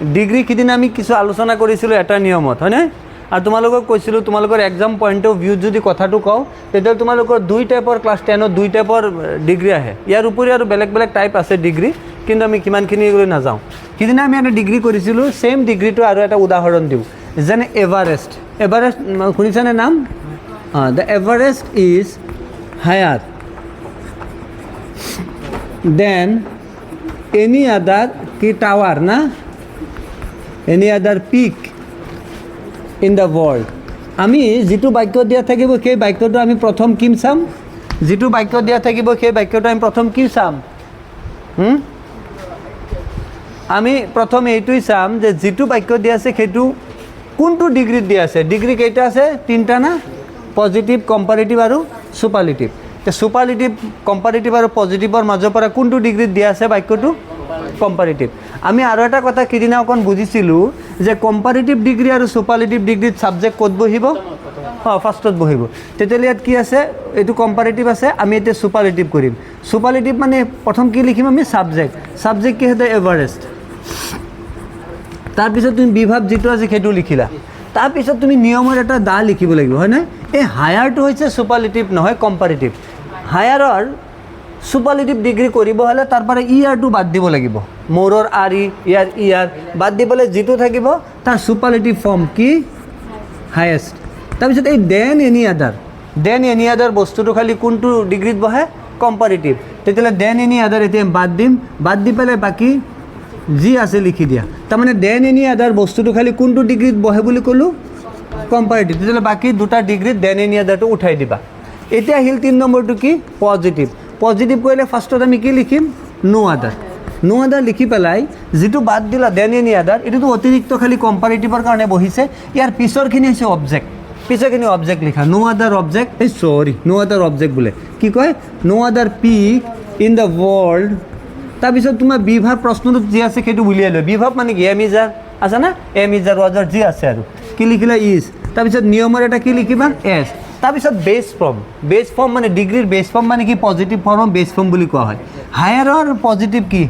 degree সিদিনা আমি কিছু আলোচনা কৰিছিলোঁ এটা নিয়মত হয়নে আৰু তোমালোকক কৈছিলোঁ তোমালোকৰ এক্সাম পইণ্ট অফ ভিউত যদি কথাটো কওঁ তেতিয়াহ'লে তোমালোকৰ 2 টাইপৰ ক্লাছ 10ত 2 টাইপৰ ডিগ্ৰী আহে ইয়াৰ উপৰি আৰু বেলেগ বেলেগ টাইপ আছে ডিগ্ৰী কিন্তু আমি কিমানখিনি লৈ নাযাওঁ সিদিনা আমি এটা ডিগ্ৰী কৰিছিলোঁ সেম ডিগ্ৰীটো আৰু এটা উদাহৰণ দিওঁ যেনে এভাৰেষ্ট শুনিছানে নাম the Everest is higher than any other কি টাৱাৰ না any other peak in the world আমি যিটো বাক্য দিয়া থাকিব সেই বাক্যটো আমি প্ৰথম কি চাম যিটো বাক্য দিয়া থাকিব সেই বাক্যটো আমি প্ৰথম কি চাম আমি প্ৰথম এইটোই চাম যে যিটো বাক্য দিয়া আছে সেইটো কোনটো ডিগ্ৰীত দিয়া আছে ডিগ্ৰী কেইটা আছে তিনিটা না পজিটিভ কম্পাৰেটিভ আৰু সুপাৰলেটিভ তে সুপাৰলেটিভ কম্পাৰেটিভ আৰু পজিটিভৰ মাজৰ পৰা কোনটো ডিগ্ৰীত দিয়া আছে বাক্যটো কম্পাৰেটিভ আমি আৰু এটা কথা কিদিনা অকণ বুজিছিলোঁ যে কম্পাৰেটিভ ডিগ্ৰী আৰু সুপাৰলেটিভ ডিগ্ৰীত ছাবজেক্ট ক'ত বহিব ফাৰ্ষ্টত বহিব তেতিয়াহ'লে ইয়াত কি আছে এইটো কম্পাৰেটিভ আছে আমি এতিয়া সুপাৰলেটিভ কৰিম সুপাৰলেটিভ মানে প্ৰথম কি লিখিম আমি ছাবজেক্ট কি হয় এভাৰেষ্ট তাৰপিছত তুমি বিভাৱ যিটো আছে সেইটো লিখিলা তাৰপিছত তুমি নিয়মৰ এটা দা লিখিব লাগিব হয়নে এই হায়াৰটো হৈছে সুপাৰলেটিভ নহয় কম্পাৰেটিভ হায়াৰৰ সুপাৰলেটিভ ডিগ্ৰী কৰিব হ'লে তাৰ পৰা ইয়াৰটো বাদ দিব লাগিব মৌৰৰ আৰ ইয়াৰ বাদ দিবলৈ যিটো থাকিব তাৰ সুপাৰলেটিভ ফৰ্ম কি হায়েষ্ট তাৰপিছত এই দেন এনি আদাৰ বস্তুটো খালি কোনটো ডিগ্ৰীত বহে কম্পাৰেটিভ তেতিয়াহ'লে দেন এনি আদাৰ এতিয়া বাদ দি পেলাই বাকী যি আছে লিখি দিয়া তাৰমানে দেন এনি আদাৰ বস্তুটো খালি কোনটো ডিগ্ৰীত বহে বুলি ক'লোঁ কম্পাৰেটিভ তেতিয়াহ'লে বাকী দুটা ডিগ্ৰীত দেন এনি আদাৰটো উঠাই দিবা এতিয়া আহিল 3 নম্বৰটো কি পজিটিভ কৰিলে ফাৰ্ষ্টত আমি কি লিখিম নো আদাৰ লিখি পেলাই যিটো বাদ দিলা দেন এনি আদাৰ এইটোতো অতিৰিক্ত খালি কম্পাৰেটিভৰ কাৰণে বহিছে ইয়াৰ পিছৰখিনি হৈছে অবজেক্ট লিখা নো আদাৰ অবজেক্ট বোলে কি কয় নো আদাৰ পিক ইন দ্য ৱৰ্ল্ড তাৰপিছত তোমাৰ বিভাৱ প্ৰশ্নটোত যি আছে সেইটো উলিয়াই লয় বিভাৱ মানে কি এম ইজাৰ আছে না এম ইজাৰ ৱাজাৰ যি আছে আৰু কি লিখিলা ইজ তাৰপিছত নিয়মৰ এটা কি লিখিবা এছ তাৰপিছত বেছ ফৰ্ম মানে ডিগ্ৰীৰ বেছ ফৰ্ম মানে কি পজিটিভ ফৰ্ম বেছ ফৰ্ম বুলি কোৱা হয় হায়াৰৰ পজিটিভ কি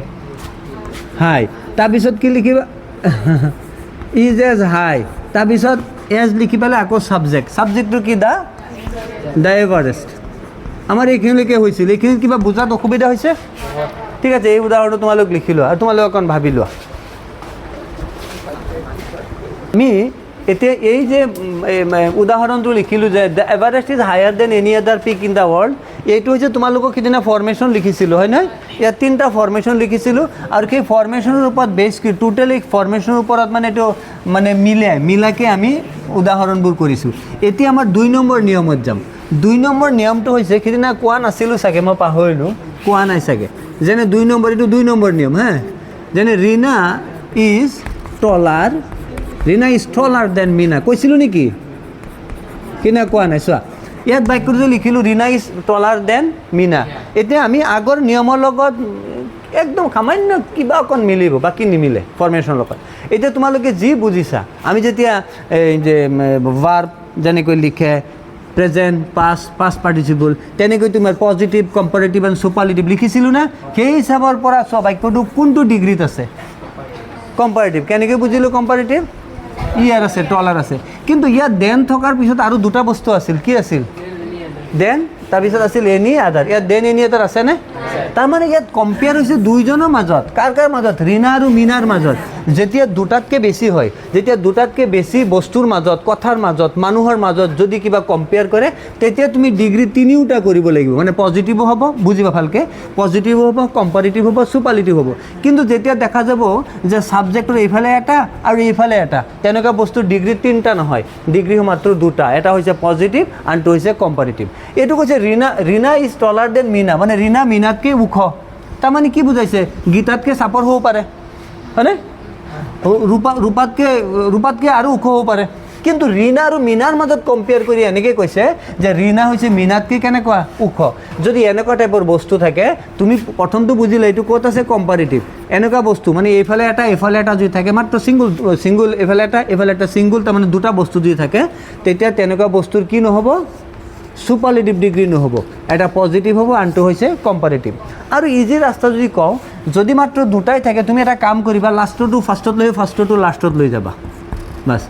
হাই তাৰপিছত কি লিখিবা ইজ এজ হাই তাৰপিছত এজ লিখি পেলাই আকৌ ছাবজেক্টটো কি দ্য এভাৰেষ্ট আমাৰ এইখিনিলৈকে হৈছিল এইখিনিত কিবা বুজাত অসুবিধা হৈছে ঠিক আছে এই উদাহৰণটো তোমালোক লিখি লোৱা আৰু তোমালোক অকণ ভাবি লোৱা আমি এতিয়া এই যে উদাহৰণটো লিখিলোঁ যে the Everest is higher than any other peak in the world এইটো হৈছে তোমালোকক সিদিনা ফৰ্মেশ্যন লিখিছিলোঁ হয় নহয় ইয়াত 3টা ফৰ্মেশ্যন লিখিছিলোঁ আৰু সেই ফৰ্মেশ্যনৰ ওপৰত বেছ কৰি টোটেল এই ফৰ্মেশ্যনৰ ওপৰত মানে এইটো মানে মিলাকে আমি উদাহৰণবোৰ কৰিছোঁ এতিয়া আমাৰ 2 নম্বৰ নিয়মত যাম 2 নম্বৰ নিয়মটো হৈছে সিদিনা কোৱা নাছিলোঁ চাগে মই পাহৰিলোঁ কোৱা নাই চাগে যেনে 2 নম্বৰ এইটো 2 নম্বৰ নিয়ম হা যেনে Rina is taller than Mina কৈছিলোঁ নেকি কিনা কোৱা নাই চোৱা ইয়াত বাক্যটো লিখিলোঁ Rina is taller than Mina এতিয়া আমি আগৰ নিয়মৰ লগত একদম সামান্য কিবা অকণ মিলিব বাকী নিমিলে ফৰ্মেশ্যনৰ লগত এতিয়া তোমালোকে যি বুজিছা আমি যেতিয়া এই যে ভাৰ্ব যেনেকৈ লিখে প্ৰেজেণ্ট পাষ্ট পাৰ্টিচিপল তেনেকৈ তোমাৰ পজিটিভ কম্পাৰেটিভ এণ্ড সুপাৰলেটিভ লিখিছিলোঁ না সেই হিচাপৰ পৰা চোৱা বাক্যটো কোনটো ডিগ্ৰীত আছে কম্পাৰেটিভ কেনেকৈ বুজিলোঁ কম্পাৰেটিভ ইয়াৰ আছে টলাৰ আছে কিন্তু ইয়াত দেন থকাৰ পিছত আৰু দুটা বস্তু আছিল কি আছিল দেন তাৰপিছত আছিল এনি আদাৰ ইয়াত দেন এনি আদাৰ আছেনে তাৰমানে ইয়াত কম্পেয়াৰ হৈছে দুইজনৰ মাজত কাৰ মাজত ৰীনা আৰু মিনাৰ মাজত যেতিয়া দুটাতকৈ বেছি হয় যেতিয়া দুটাতকৈ বেছি বস্তুৰ মাজত কথাৰ মাজত মানুহৰ মাজত যদি কিবা কম্পেয়াৰ কৰে তেতিয়া তুমি ডিগ্ৰী 3টা কৰিব লাগিব মানে পজিটিভো হ'ব বুজিবা ভালকৈ পজিটিভো হ'ব কম্পাৰেটিভ হ'ব সুপাৰলেটিভ হ'ব কিন্তু যেতিয়া দেখা যাব যে ছাবজেক্টৰ এইফালে এটা আৰু এইফালে এটা তেনেকুৱা বস্তু ডিগ্ৰী 3টা নহয় ডিগ্ৰী মাত্ৰ 2টা এটা হৈছে পজিটিভ আনটো হৈছে কম্পাৰেটিভ এইটো কৈছে Reena is taller than Meena মানে ৰীনা মিনাতকৈ ওখ তাৰমানে কি বুজাইছে গীতাতকৈ চাপৰ হ'ব পাৰে হয়নে ৰূপাতকৈ আৰু ওখ হ'ব পাৰে কিন্তু ৰীনা আৰু মিনাৰ মাজত কম্পেয়াৰ কৰি এনেকৈ কৈছে যে ৰীনা হৈছে মিনাতকৈ কেনেকুৱা ওখ যদি এনেকুৱা টাইপৰ বস্তু থাকে তুমি প্ৰথমটো বুজিলে এইটো ক'ত আছে কম্পাৰেটিভ এনেকুৱা বস্তু মানে এইফালে এটা যদি থাকে মাত্ৰ ছিংগুল এইফালে এটা ছিংগুল তাৰমানে 2টা বস্তু যদি থাকে তেতিয়া তেনেকুৱা বস্তুৰ কি নহ'ব সুপাৰলেটিভ ডিগ্ৰী নহ'ব এটা পজিটিভ হ'ব আনটো হৈছে কম্পাৰেটিভ আৰু ইজি ৰাস্তা যদি কওঁ যদি মাত্ৰ দুটাই থাকে তুমি এটা কাম কৰিবা লাষ্টটো ফাৰ্ষ্টত লৈ ফাৰ্ষ্টটো লাষ্টত লৈ যাবা বাছ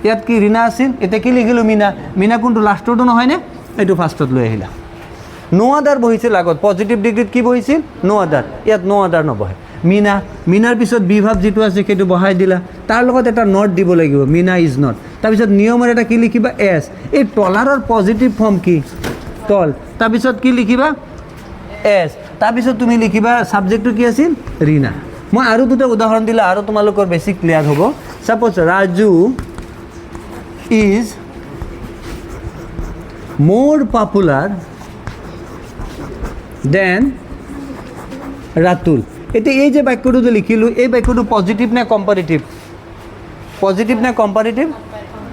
ইয়াত কি ৰীণা আছিল এতিয়া কি লিখিলোঁ মিনা মিনা কোনটো লাষ্টটো নহয়নে এইটো ফাৰ্ষ্টত লৈ আহিলা নো আদাৰ বহিছিল আগত পজিটিভ ডিগ্ৰীত কি বহিছিল নো আদাৰ ইয়াত নো আদাৰ নবহে মিনা মিনাৰ পিছত বিভাৱ যিটো আছে সেইটো বহাই দিলা তাৰ লগত এটা নট দিব লাগিব মিনা ইজ নট তাৰপিছত নিয়মৰ এটা কি লিখিবা এছ এই টলাৰৰ পজিটিভ ফৰ্ম কি টল তাৰপিছত কি লিখিবা এছ তাৰপিছত তুমি লিখিবা ছাবজেক্টটো কি আছিল ৰীণা মই আৰু দুটা উদাহৰণ দিলে আৰু তোমালোকৰ বেছি ক্লিয়াৰ হ'ব suppose Raju is more popular than Ratul এতিয়া এই যে বাক্যটো যে লিখিলোঁ এই বাক্যটো পজিটিভ নে কম্পাৰেটিভ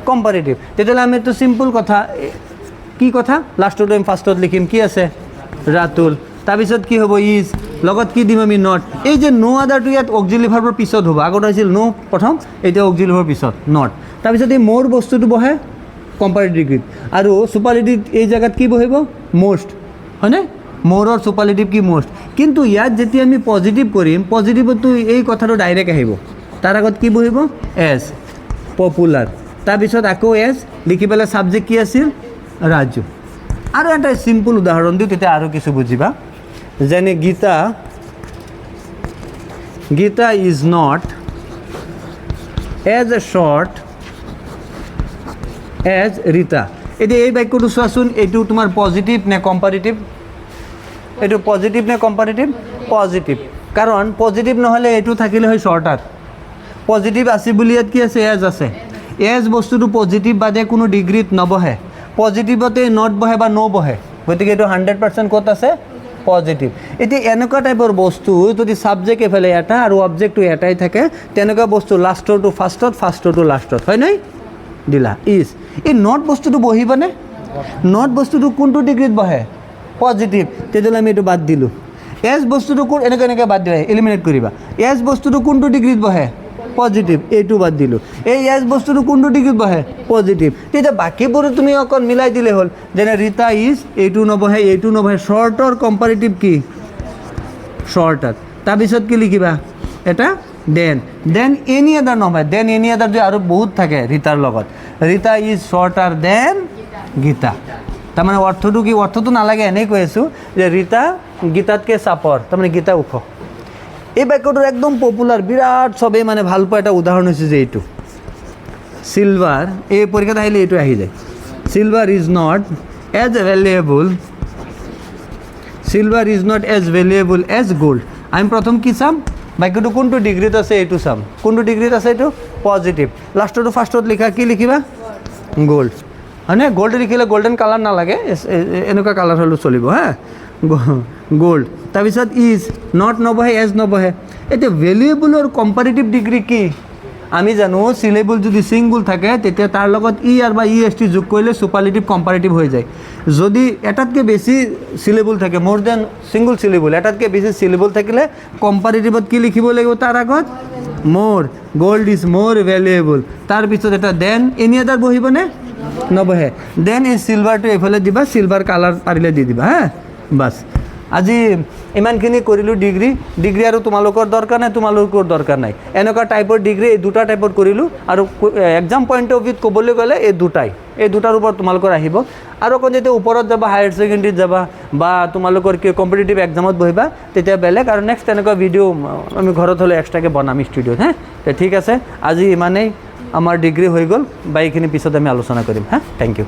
কম্পাৰেটিভ তেতিয়াহ'লে আমি এইটো চিম্পল কথা কি কথা লাষ্টটো আমি ফাৰ্ষ্টত লিখিম কি আছে ৰাতুল তাৰপিছত কি হ'ব ইজ লগত কি দিম আমি নট এই যে নো আদাৰটো ইয়াত অক্সিলাৰী ভাৰ্বৰ পিছত হ'ব আগত হৈছিল নো প্ৰথম এতিয়া অক্সিলাৰী ভাৰ্বৰ পিছত নট তাৰপিছত এই মোৰ বস্তুটো বহে কম্পাৰেটিভ ডিগ্ৰীত আৰু চুপাৰলেটিভ এই জেগাত কি বহিব মষ্ট হয়নে মোৰৰ চুপাৰলেটিভ কি মষ্ট কিন্তু ইয়াত যেতিয়া আমি পজিটিভ কৰিম পজিটিভতো এই কথাটো ডাইৰেক্ট আহিব তাৰ আগত কি বহিব এছ পপুলাৰ তাৰপিছত আকৌ এছ লিখি পেলাই ছাবজেক্ট কি আছিল ৰাজু আৰু এটা চিম্পল উদাহৰণ দিওঁ তেতিয়া আৰু কিছু বুজিবা যেনে Geeta is not as a short as Rita এতিয়া এই বাক্যটো চোৱাচোন এইটো তোমাৰ পজিটিভ নে কম্পাৰেটিভ এইটো পজিটিভ নে কম্পাৰেটিভ পজিটিভ কাৰণ পজিটিভ নহ'লে এইটো থাকিলে হয় শ্বৰ্টাৰ পজিটিভ আছে বুলি ইয়াত কি আছে এজ আছে এজ বস্তুটো পজিটিভ বাদে কোনো ডিগ্ৰীত নবহে পজিটিভতে নট বহে বা ন' বহে গতিকে এইটো 100% ক'ত আছে পজিটিভ এতিয়া এনেকুৱা টাইপৰ বস্তু যদি ছাবজেক্ট এফালে এটা আৰু অবজেক্টটো এটাই থাকে তেনেকুৱা বস্তু লাষ্টৰটো ফাৰ্ষ্টত ফাৰ্ষ্টৰটো লাষ্টত হয় নাই দিলা ইজ এই নট বস্তুটো বহিবনে নট বস্তুটো কোনটো ডিগ্ৰীত বহে পজিটিভ তেতিয়াহ'লে আমি এইটো বাদ দিলোঁ এজ বস্তুটো কোন এনেকৈ বাদ দিবা এলিমিনেট কৰিবা এজ বস্তুটো কোনটো ডিগ্ৰীত বহে পজিটিভ এইটো বাদ দিলোঁ এই এজ বস্তুটো কোনটো ডিগ্ৰীত বহে পজিটিভ তেতিয়া বাকীবোৰ তুমি অকণ মিলাই দিলে হ'ল যেনে ৰীতা ইজ এইটো নবহে শ্বৰ্টৰ কম্পাৰেটিভ কি শ্বৰ্টাৰ তাৰপিছত কি লিখিবা এটা দেন এনি আদাৰ নহয় দেন এনি আদাৰ যে আৰু বহুত থাকে ৰীতাৰ লগত Rita is shorter then Gita তাৰমানে অৰ্থটো নালাগে এনেই কৈ আছোঁ যে ৰীতা গীতাতকৈ চাপৰ তাৰমানে গীতা ওখ এই বাক্যটোৰ একদম পপুলাৰ বিৰাট চবেই মানে ভাল পোৱা এটা উদাহৰণ হৈছে যে এইটো চিলভাৰ এই পৰীক্ষাত আহিলে এইটো আহি যায় silver is not as valuable as gold আমি প্ৰথম কি চাম বাক্যটো কোনটো ডিগ্ৰীত আছে এইটো চাম কোনটো ডিগ্ৰীত আছে এইটো পজিটিভ লাষ্টটো ফাৰ্ষ্টত লিখা কি লিখিবা গ'ল্ড হয়নে গ'ল্ড লিখিলে গ'ল্ডেন কালাৰ নালাগে এনেকুৱা কালাৰ হ'লেও চলিব হা গ'ল্ড তাৰপিছত ইজ নট নবহে এজ নবহে এতিয়া ভেলুৱেবলৰ কম্পাৰেটিভ ডিগ্ৰী কি আমি জানো চিলেবল যদি ছিংগুল থাকে তেতিয়া তাৰ লগত ই আৰু বা ই এছ টি যোগ কৰিলে চুপাৰলেটিভ কম্পাৰেটিভ হৈ যায় যদি এটাতকৈ বেছি চিলেবল থাকে মোৰ দেন ছিংগুল চিলেবল এটাতকৈ বেছি চিলেবল থাকিলে কম্পাৰেটিভত কি লিখিব লাগিব তাৰ আগত মোৰ গ'ল্ড ইজ মোৰ ভেলুৱেবল তাৰপিছত এটা দেন এনি আদাৰ বহিবনে নবহে দেন এই চিলভাৰটো এইফালে দিবা চিলভাৰ কালাৰ পাৰিলে দি দিবা হা বাছ আজি ইমানখিনি কৰিলোঁ ডিগ্ৰী আৰু তোমালোকৰ দৰকাৰ নাই এনেকুৱা টাইপৰ ডিগ্ৰী এই দুটা টাইপত কৰিলোঁ আৰু এক্সাম পইণ্ট অফ ভিউত ক'বলৈ গ'লে এই দুটাৰ ওপৰত তোমালোকৰ আহিব আৰু অকণ যেতিয়া ওপৰত যাবা হায়াৰ ছেকেণ্ডেৰীত যাবা বা তোমালোকৰ কি কম্পিটিটিভ এক্সামত বহিবা তেতিয়া বেলেগ আৰু নেক্সট তেনেকুৱা ভিডিঅ' আমি ঘৰত হ'লে এক্সট্ৰাকৈ বনাম ষ্টুডিঅ'ত ঠিক আছে আজি ইমানেই আমাৰ ডিগ্ৰী হৈ গ'ল বা এইখিনি পিছত আমি আলোচনা কৰিম থেংক ইউ